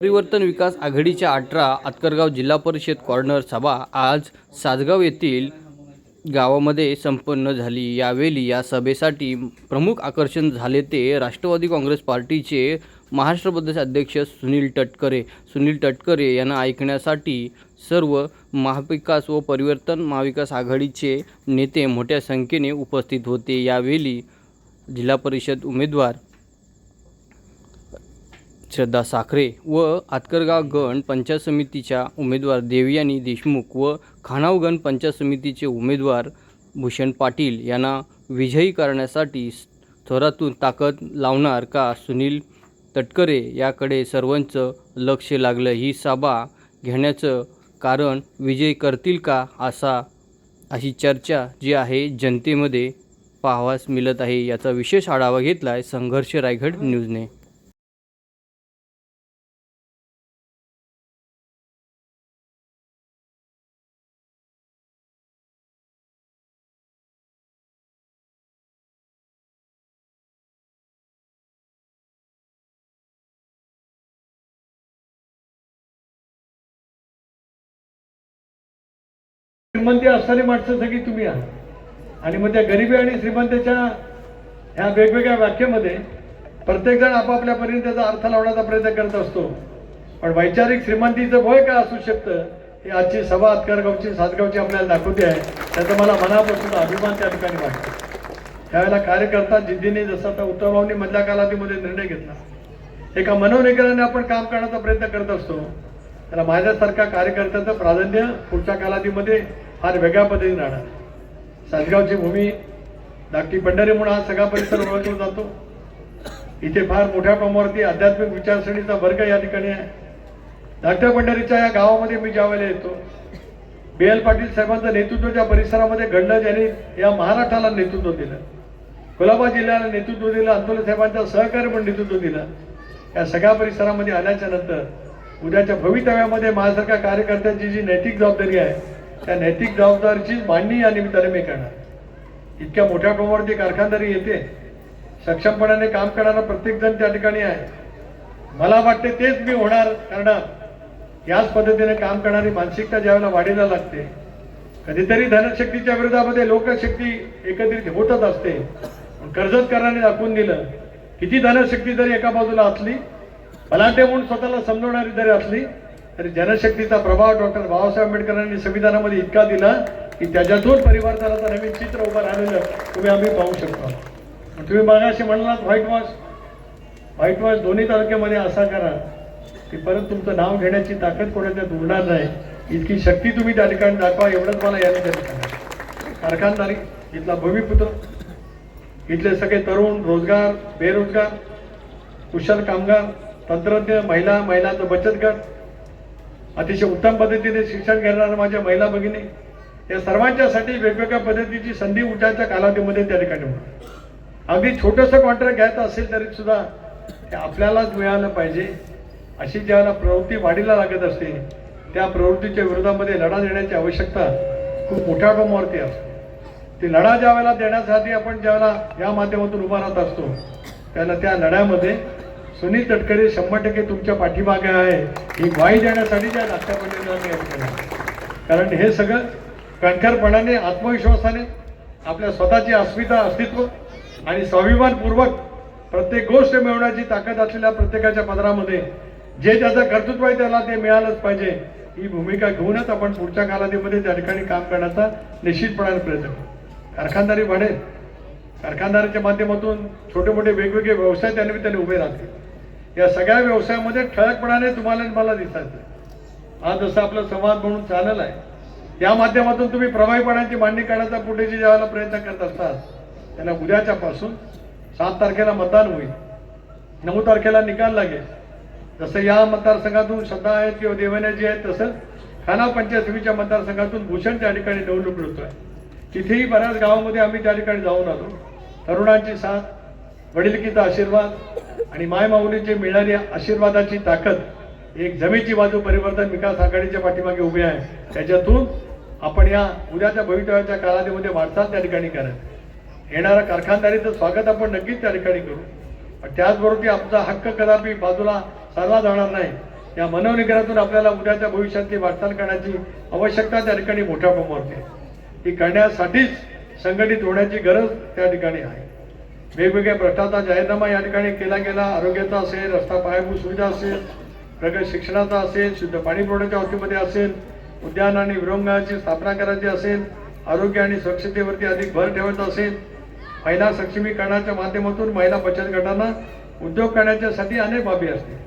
परिवर्तन विकास आघाडीच्या 18 आतकरगाव जिल्हा परिषद कॉर्नर सभा आज सासगाव येथील गावामध्ये संपन्न झाली। यावेळी या सभेसाठी प्रमुख आकर्षण झाले ते राष्ट्रवादी काँग्रेस पार्टीचे महाराष्ट्र प्रदेश अध्यक्ष सुनील तटकरे यांना ऐकण्यासाठी सर्व महाविकास व परिवर्तन महाविकास आघाडीचे नेते मोठ्या संख्येने उपस्थित होते। यावेळी जिल्हा परिषद उमेदवार श्रद्धा साखरे व आतकरगाव गण पंचायत समितीच्या उमेदवार देवयानी देशमुख व खानाव गण पंचायत समितीचे उमेदवार भूषण पाटील यांना विजयी करण्यासाठी थोरातून ताकद लावणार का सुनील तटकरे याकडे सर्वांचं लक्ष लागलं। ही सभा घेण्याचं कारण विजयी करतील का अशी चर्चा जी आहे जनतेमध्ये पाहावयास मिळत आहे। याचा विशेष आढावा घेतला आहे संघर्ष रायगड न्यूजने। श्रीमंती असणारी माणसं सगळी तुम्ही आहात आणि मग त्या गरिबी आणि श्रीमंतीच्या ह्या वेगवेगळ्या व्याख्येमध्ये प्रत्येक जण आपापल्या परीने त्याचा अर्थ लावण्याचा प्रयत्न करत असतो। पण वैचारिक श्रीमंतीचं भय काय असू शकतं ही आजची सभा आतकरगावची सासगावची आपल्याला दाखवते आहे। त्याचा मला मनापासून अभिमान त्या ठिकाणी वाटतो। त्यावेळेला कार्यकर्ता जिद्दीने जसं आता उत्तमभाऊंनी मधल्या कालावधीमध्ये निर्णय घेतला, एका मनोनिग्रहाने आपण काम करण्याचा प्रयत्न करत असतो। त्याला माझ्यासारखा कार्यकर्त्याचं प्राधान्य पुढच्या कालावधीमध्ये फार वेगळ्या पद्धतीने राहणार। सासगावची भूमी धाकटी पंढरी म्हणून हा सगळा परिसर ओळखला जातो। इथे फार मोठ्या प्रमाणावरती आध्यात्मिक विचारसरणीचा वर्ग या ठिकाणी आहे। धाकट्या पंढरीच्या या गावामध्ये मी ज्यावेळेला येतो, BL पाटील साहेबांचं नेतृत्व ज्या परिसरामध्ये घडलं, ज्यांनी या महाराष्ट्राला नेतृत्व दिलं, कोल्हापूर जिल्ह्याला नेतृत्व दिलं, अंतोले साहेबांच्या सहकार्य पण नेतृत्व दिलं, या सगळ्या परिसरामध्ये आल्याच्या नंतर उद्याच्या भवितव्यामध्ये माझ्यासारख्या कार्यकर्त्यांची जी नैतिक जबाबदारी आहे त्या नैतिक जबाबदारीची मांडणी या निमित्ताने मी करणार। इतक्या मोठ्या प्रमाणावरती कारखानदारी येते, सक्षमपणाने काम करणारा प्रत्येक जण त्या ठिकाणी आहे। मला वाटते तेच मी करणार। याच पद्धतीने काम करणारी मानसिकता ज्यावेळेला वाढीला लागते, कधीतरी धनशक्तीच्या विरोधामध्ये लोकशक्ती एकत्रित होतच असते। पण कर्जतकरांनी दाखवून दिलं, किती धनशक्ती जरी एका बाजूला असली, बलाढ्य म्हणून स्वतःला समजवणारी जरी असली, तरी जनशक्तीचा प्रभाव डॉक्टर बाबासाहेब आंबेडकरांनी संविधानामध्ये इतका दिला की त्याच्यातून परिवर्तनाचं नवीन चित्र उभं राहिलेलं आम्ही पाहू शकतो। तुम्ही मगाशी म्हणालात व्हाईट वॉश दोन्ही तालुक्यामध्ये असा करा की परत तुमचं नाव घेण्याची ताकद कोणाच्यात उरणार नाही, इतकी शक्ती तुम्ही त्या ठिकाणी दाखवा, एवढंच मला या ठिकाणी सांगा। कारखानदारी, इथला भूमिपुत्र, इथले सगळे तरुण, रोजगार, बेरोजगार, कुशल कामगार, तंत्रज्ञ, महिलांचं बचत गट, अतिशय उत्तम पद्धतीने शिक्षण घेणाऱ्या माझ्या महिला भगिनी, या सर्वांच्यासाठी वेगवेगळ्या पद्धतीची संधी उठायच्या कालावधीमध्ये त्या ठिकाणी होणार। अगदी छोटंसं कॉन्ट्रॅक्ट घ्यायचं असेल तरी सुद्धा ते आपल्यालाच मिळालं पाहिजे अशी ज्याला प्रवृत्ती वाढीला लागत असते, त्या प्रवृत्तीच्या विरोधामध्ये लढा देण्याची आवश्यकता खूप मोठ्या प्रमाणावरती असते। ती लढा ज्यावेळेला देण्यासाठी आपण ज्यावेळेला या माध्यमातून उभा राहत असतो, त्याला त्या लढ्यामध्ये सुनील तटकरे 100% तुमच्या पाठीमागे आहे ही ग्वाही देण्यासाठी त्या धाकट्या पंढरीला, कारण हे सगळं कणखरपणाने, आत्मविश्वासाने, आपल्या स्वतःची अस्तित्व आणि स्वाभिमानपूर्वक प्रत्येक गोष्ट मिळवण्याची ताकद असलेल्या प्रत्येकाच्या पदरामध्ये जे त्याचं कर्तृत्व आहे त्याला ते मिळालंच पाहिजे ही भूमिका घेऊनच आपण पुढच्या कालावधीमध्ये त्या ठिकाणी काम करण्याचा निश्चितपणाने प्रयत्न करू। कारखानदारी वाढेल, कारखानदारीच्या माध्यमातून छोटे मोठे वेगवेगळे व्यवसाय त्या निमित्ताने उभे राहतील। या सगळ्या व्यवसायामध्ये ठळकपणाने तुम्हाला मला दिसायचं आज जसं आपलं संवाद म्हणून चाललं आहे, या माध्यमातून तुम्ही प्रभावीपणाची मांडणी करण्याचा पुढेची ज्यावेळेला प्रयत्न करत असतात, त्याला उद्याच्या पासून 7 तारखेला मतदान होईल, 9 तारखेला निकाल लागेल। जसं या मतदारसंघातून श्रद्धा आहेत किंवा देवयानी आहेत, तसं खानाव पंचायत समितीच्या मतदारसंघातून भूषण त्या ठिकाणी निवडणूक लढतोय। तिथेही बऱ्याच गावामध्ये आम्ही त्या ठिकाणी जाऊन आलो। तरुणांची साथ, वडिलकीचा आशीर्वाद आणि मायमाऊलीची मिळणारी आशीर्वादाची ताकद, एक जमेची बाजू परिवर्तन विकास आघाडीच्या पाठीमागे उभी आहे। त्याच्यातून आपण या उद्याच्या भवितव्याच्या कालावधीमध्ये वाटचाल त्या ठिकाणी करत येणाऱ्या कारखानदारीचं स्वागत आपण नक्कीच त्या ठिकाणी करू। पण त्याचबरोबर आमचा हक्क कदापि बाजूला सरला जाणार नाही। या मनोनिग्रहातून आपल्याला उद्याच्या भविष्यातली वाटचाल करण्याची आवश्यकता त्या ठिकाणी मोठ्या प्रमाणात आहे. ती करण्यासाठीच संघटित होण्याची गरज त्या ठिकाणी आहे. वेगवेगळ्या भ्रष्टाचा जाहीरनामा या ठिकाणी केला गेला. आरोग्याचा असेल, रस्ता पायाभूत सुविधा असेल, प्रगत शिक्षणाचा असेल, शुद्ध पाणी पुरवठ्याच्या बाबतीमध्ये असेल, उद्यान आणि विरंगुळ्याची स्थापना करायची असेल, आरोग्य आणि स्वच्छतेवरती अधिक भर ठेवायचा असेल, महिला सक्षमीकरणाच्या माध्यमातून महिला बचत गटांना उद्योग करण्याच्यासाठी अनेक बाबी असतील.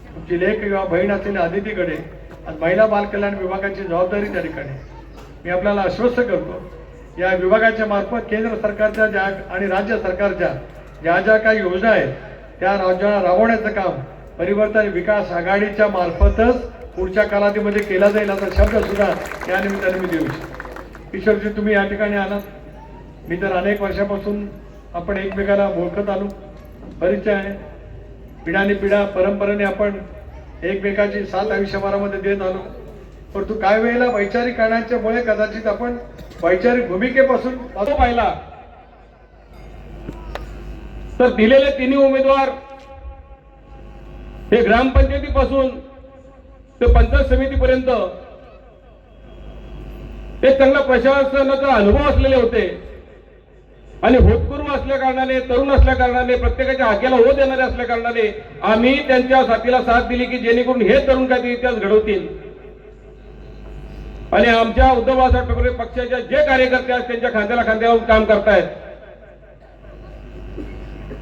तुमची लेख किंवा बहीण असलेल्या अदितीकडे आज महिला बाल कल्याण विभागाची जबाबदारी त्या ठिकाणी. मी आपल्याला आश्वस्त करतो, या विभागाच्या मार्फत केंद्र सरकारच्या ज्या आणि राज्य सरकारच्या ज्या काही योजना आहेत त्या योजना राबवण्याचं काम परिवर्तन विकास आघाडीच्या मार्फतच पुढच्या कालावधीमध्ये केला जाईल असा शब्द सुद्धा या निमित्ताने मी देऊ इच्छितो. किशोरजी, तुम्ही या ठिकाणी आलात. मी तर अनेक वर्षापासून आपण एकमेकाला ओळखत आलो, परिचय आहे. पिढ्याने परंपरेने आपण एकमेकाची साथ आयुष्यभरामध्ये देत आलो. परंतु काही वेळेला वैचारिक कारणांच्यामुळे कदाचित आपण वैचारिक भूमिकेपासून पाहिला तर दिलेले तिन्ही उमेदवार हे ग्रामपंचायतीपासून ते पंचायत समितीपर्यंत ते चांगला प्रशासनाचा अनुभव असलेले होते आणि होतकरू असल्या कारणाने, तरुण असल्या कारणाने, प्रत्येकाच्या हाकेला हो देणारे असल्या कारणाने आम्ही त्यांच्या साथीला साथ दिली की जेणेकरून हे तरुण काहीतरी इतिहास घडवतील. आणि आमच्या उद्धव बाळासाहेब ठाकरे पक्षाच्या जे कार्यकर्ते आहेत त्यांच्या खांद्याला खांद्यावर काम करतायत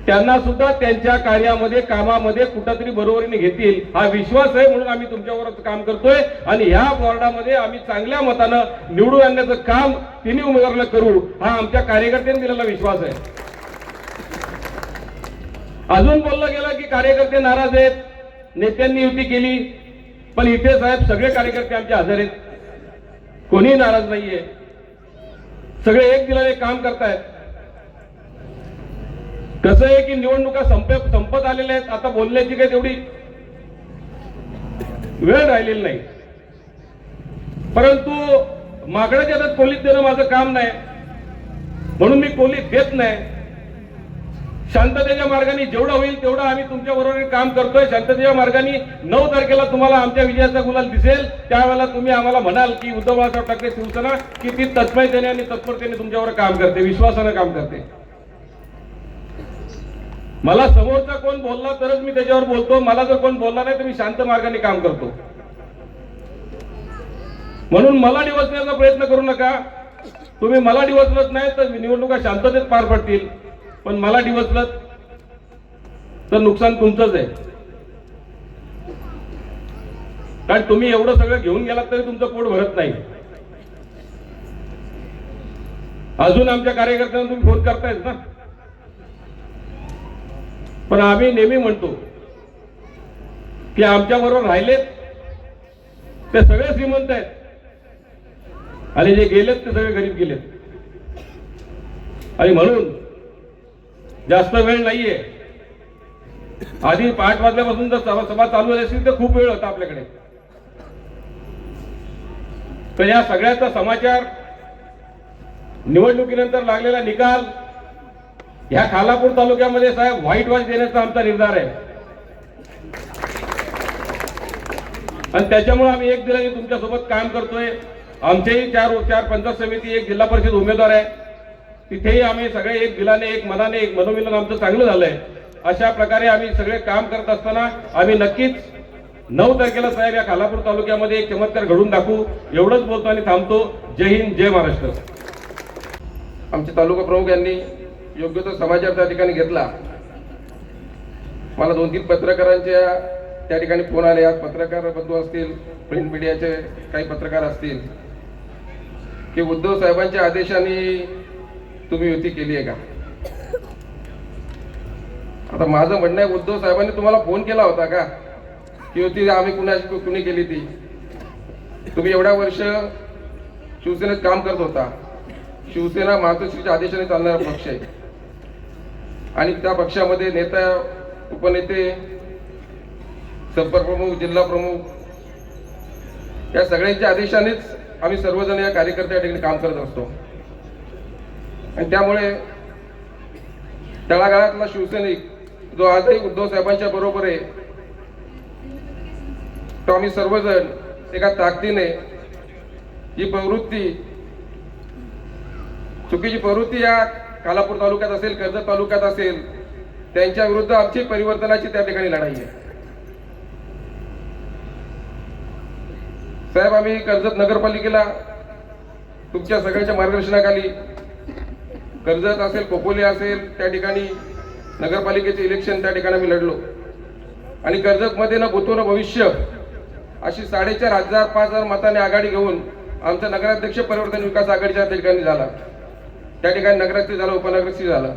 त्यांना सुद्धा त्यांच्या कार्यामध्ये, कामामध्ये कुठंतरी बरोबरीने घेतील हा विश्वास आहे. म्हणून आम्ही तुमच्यावर काम करतोय आणि ह्या बोर्डामध्ये आम्ही चांगल्या मतानं निवडून आणण्याचं काम तिन्ही उमेदवारांना करू हा आमच्या कार्यकर्त्यांनी दिलेला विश्वास आहे. अजून बोललं गेलं की कार्यकर्ते नाराज आहेत, नेत्यांनी युती केली, पण इथे साहेब सगळे कार्यकर्ते आमचे हजर आहेत, कोणी नाराज नाहीये, सगळे एक दिलाने काम करतायत. कसं आहे की निवडणुका संपत आलेल्या आहेत, आता बोलण्याची काही तेवढी वेळ राहिलेली नाही. परंतु मागण्याच्या हातात कोलीत देणं माझं काम नाही, म्हणून मी कोलीत देत नाही. शांततेच्या मार्गाने जेवढं होईल तेवढं आम्ही तुमच्या बरोबर काम करतोय. शांततेच्या मार्गाने 9 तारखेला तुम्हाला आमच्या विजयाचा गुलाल दिसेल. त्यावेळेला तुम्ही आम्हाला म्हणाल की उद्धव बाळासाहेब ठाकरे शिवसेना किती तत्परतेने आणि तत्परतेने तुमच्यावर काम करते, विश्वासानं काम करते. मला समोरचा कोण बोलला तरच मी त्याच्यावर बोलतो, मला जर कोण बोलला नाही तर मी शांत मार्गाने काम करतो. म्हणून मला डिवचण्याचा प्रयत्न करू नका. तुम्ही मला डिवचलत नाही तर निवडणुका शांततेत पार पडतील, पण मला डिवचलत तर नुकसान तुमचंच आहे. कारण तुम्ही एवढं सगळं घेऊन गेलात तरी तुमचं पोट भरत नाही. अजून आमच्या कार्यकर्त्यांना तुम्ही फोन करतायच ना, पण आम्ही नेहमी म्हणतो की आमच्या बरोबर राहिलेत ते सगळे श्रीमंत आहेत आणि जे गेलेत ते सगळे गरीब गेलेत. आणि म्हणून जास्त वेळ नाहीये. आधी 8 वाजल्यापासून जर सभा चालू झाली असतील तर खूप वेळ होता आपल्याकडे. तर या सगळ्याचा समाचार, निवडणुकीनंतर लागलेला निकाल, ह्या खालापूर तालुक्यामध्ये साहेब व्हाईट वॉश देण्याचा आमचा निर्धार आहे. आणि त्याच्यामुळे आम्ही एक दिलाने तुमच्यासोबत काम करतोय. आमचेही चार पंचायत समिती, एक जिल्हा परिषद उमेदवार आहे, तिथेही आम्ही सगळे एक दिलाने, एक मनाने, एक मनोमिलन आमचं चांगलं झालंय. अशा प्रकारे आम्ही सगळे काम करत असताना आम्ही नक्कीच 9 तारखेला साहेब या खालापूर तालुक्यामध्ये एक चमत्कार घडून दाखवू. एवढंच बोलतो आणि थांबतो. जय हिंद, जय महाराष्ट्र. आमचे तालुका प्रमुख यांनी योग्य तो समाचार त्या ठिकाणी घेतला. मला 2-3 पत्रकारांच्या त्या ठिकाणी फोन आले. आज पत्रकार बंधू असतील, प्रिंट मीडियाचे काही पत्रकार असतील, की उद्धव साहेबांच्या आदेशाने तुम्ही युती केली आहे का. आता माझं म्हणणं आहे, उद्धव साहेबांनी तुम्हाला फोन केला होता का की युती आम्ही कुणी केली ती. तुम्ही एवढ्या वर्ष शिवसेनेत काम करत होता. शिवसेना मातोश्रीच्या आदेशाने चालणारा पक्ष आहे आणि त्या पक्षामध्ये नेता, उपनेते, संपर्क प्रमुख, जिल्हा प्रमुख या सगळ्यांच्या आदेशानेच आम्ही सर्वजण या कार्यकर्त्या ठिकाणी काम करत असतो. आणि त्यामुळे तळागाळातला शिवसैनिक जो आजही उद्धव साहेबांच्या बरोबर आहे, तो आम्ही सर्वजण एका ताकदीने ही प्रवृत्ती, चुकीची प्रवृत्ती या खालापूर तालुक्यात असेल, कर्जत तालुक्यात असेल, त्यांच्या विरुद्ध आमची परिवर्तनाची त्या ठिकाणी लढाई आहे. साहेब, आम्ही कर्जत नगरपालिकेला तुमच्या सगळ्यांच्या मार्गदर्शनाखाली, कर्जत असेल, खोपोली असेल, त्या ठिकाणी नगरपालिकेचे इलेक्शन त्या ठिकाणी आम्ही लढलो आणि कर्जतमध्ये न भूतो न भविष्य अशी 4,500 5,000 मतांनी आघाडी घेऊन आमचा नगराध्यक्ष परिवर्तन विकास आघाडीच्या ठिकाणी झाला. त्या ठिकाणी नगराध्यक्ष झाला, उपनगराध्यक्ष झाला.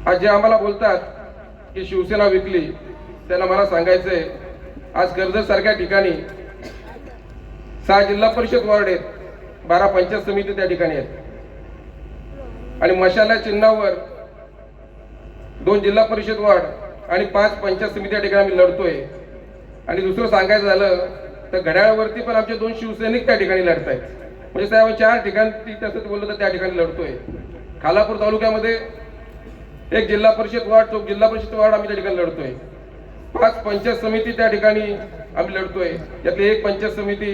आज जे आम्हाला बोलतात की शिवसेना विकली, त्यांना मला सांगायचंय, आज कर्जत सारख्या ठिकाणी 6 जिल्हा परिषद वॉर्ड आहेत, 12 पंचायत समिती त्या ठिकाणी आहेत आणि मशाला चिन्हावर 2 जिल्हा परिषद वॉर्ड आणि 5 पंचायत समिती त्या ठिकाणी आम्ही लढतोय. आणि दुसरं सांगायचं झालं तर घड्याळवरती पण आमचे 2 शिवसैनिक त्या ठिकाणी लढत आहेत. म्हणजे साहेब 4 ठिकाणी तसं बोललं तर त्या ठिकाणी लढतोय. खालापूर तालुक्यामध्ये 1 जिल्हा परिषद वॉर्ड, 2 जिल्हा परिषद वॉर्ड आम्ही त्या ठिकाणी लढतोय. 5 पंचायत समिती त्या ठिकाणी आम्ही लढतोय. यातली 1 पंचायत समिती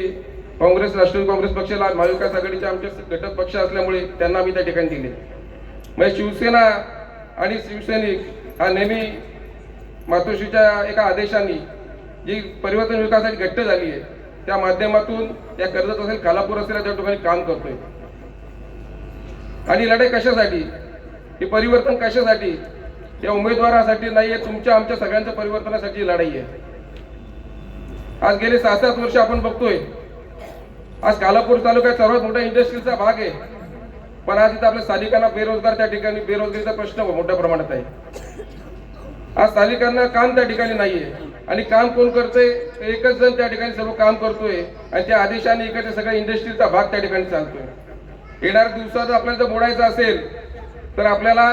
काँग्रेस, राष्ट्रवादी काँग्रेस पक्षाला, महाविकास आघाडीचे आमचे घटक पक्ष असल्यामुळे त्यांना आम्ही त्या ठिकाणी दिले. म्हणजे शिवसेना आणि शिवसैनिक हा नेहमी मातोश्रीच्या एका आदेशाने जी परिवर्तन विकासाची घट्ट झाली आहे त्या माध्यमातून या कर्जत असेल, खालापूर असेल, त्या ठिकाणी काम करतोय. आणि लढाई कशासाठी, ही परिवर्तन कशासाठी, या उमेदवारासाठी नाहीये, तुमच्या आमच्या सगळ्यांच्या परिवर्तनासाठी लढाई आहे. आज गेले 7-7 वर्ष आपण बघतोय, आज खालापूर तालुक्यात सर्वात मोठा इंडस्ट्रीचा भाग आहे, पण आज इथं आपल्या स्थानिकांना बेरोजगार, त्या ठिकाणी बेरोजगारीचा प्रश्न मोठ्या प्रमाणात आहे. आज स्थानिकांना काम त्या ठिकाणी नाहीये आणि काम कोण करतोय, एकच जण त्या ठिकाणी सर्व काम करतोय आणि त्या आदेशाने इकडच्या सगळ्या इंडस्ट्रीचा भाग त्या ठिकाणी चालतोय. येणाऱ्या दिवसात आपल्याला जर मोडायचं असेल तर आपल्याला,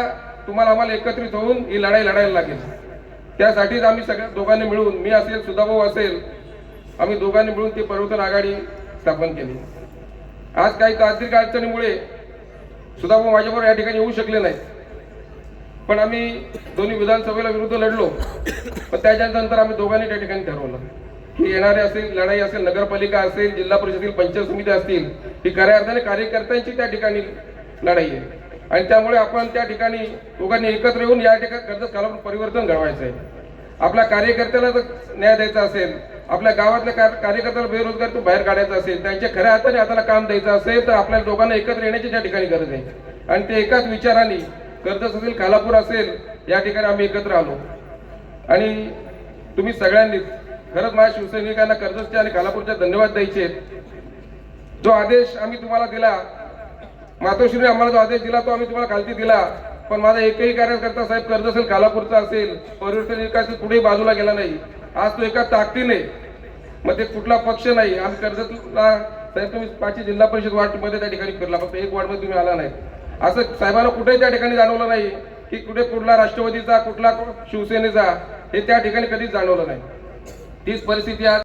तुम्हाला, आम्हाला एकत्रित होऊन ही लढाई लढायला लागेल. त्यासाठीच आम्ही सगळ्या दोघांनी मिळून, मी असेल, सुधाभाऊ असेल, आम्ही दोघांनी मिळून ती परिवर्तन आघाडी स्थापन केली. आज काही तांत्रिक अडचणीमुळे सुधाभाऊ माझ्याबरोबर या ठिकाणी येऊ शकले नाहीत, पण आम्ही दोन्ही विधानसभेला विरुद्ध लढलो. पण त्याच्यानंतर आम्ही दोघांनी त्या ठिकाणी ठरवलं की येणारे असेल, लढाई असेल, नगरपालिका असेल, जिल्हा परिषदेतील पंचायत समिती असतील, ही खऱ्या अर्थाने कार्यकर्त्यांची त्या ठिकाणी लढाई आहे. आणि त्यामुळे आपण त्या ठिकाणी दोघांनी एकत्र येऊन या ठिकाणी कर्जत खालापूर परिवर्तन घडवायचं आहे. आपल्या कार्यकर्त्याला जर न्याय द्यायचा असेल, आपल्या गावातल्या कार्यकर्त्याला बेरोजगार तो बाहेर काढायचा असेल, त्यांच्या खऱ्या हाताने हाताला काम द्यायचं असेल, तर आपल्याला दोघांना एकत्र येण्याची त्या ठिकाणी गरज आहे. आणि ते एकाच विचाराने कर्जत असेल, खालापूर असेल, या ठिकाणी आम्ही एकत्र आलो. आणि तुम्ही सगळ्यांनीच खरंच माझ्या शिवसैनिकांना कर्जतच्या आणि खालापूरच्या धन्यवाद द्यायचे. जो आदेश आम्ही तुम्हाला दिला, मातोश्रीने आम्हाला जो आदेश दिला तो आम्ही तुम्हाला खालती दिला, पण माझा एकही कार्यकर्ता साहेब कर्जत असेल, खालापूरचा असेल, परिवर्तन विकास कुठेही बाजूला गेला नाही. आज तो एका ताकदीने, मग ते कुठला पक्ष नाही, आम्ही कर्जतला साहेब, तुम्ही 5 जिल्हा परिषद वार्डमध्ये त्या ठिकाणी फिरला, फक्त 1 वार्डमध्ये तुम्ही आला नाही. असं साहेबांना कुठेही त्या ठिकाणी जाणवलं नाही की कुठे कुठला राष्ट्रवादीचा, कुठला शिवसेनेचा, हे त्या ठिकाणी कधीच जाणवलं नाही. तीच परिस्थिती आज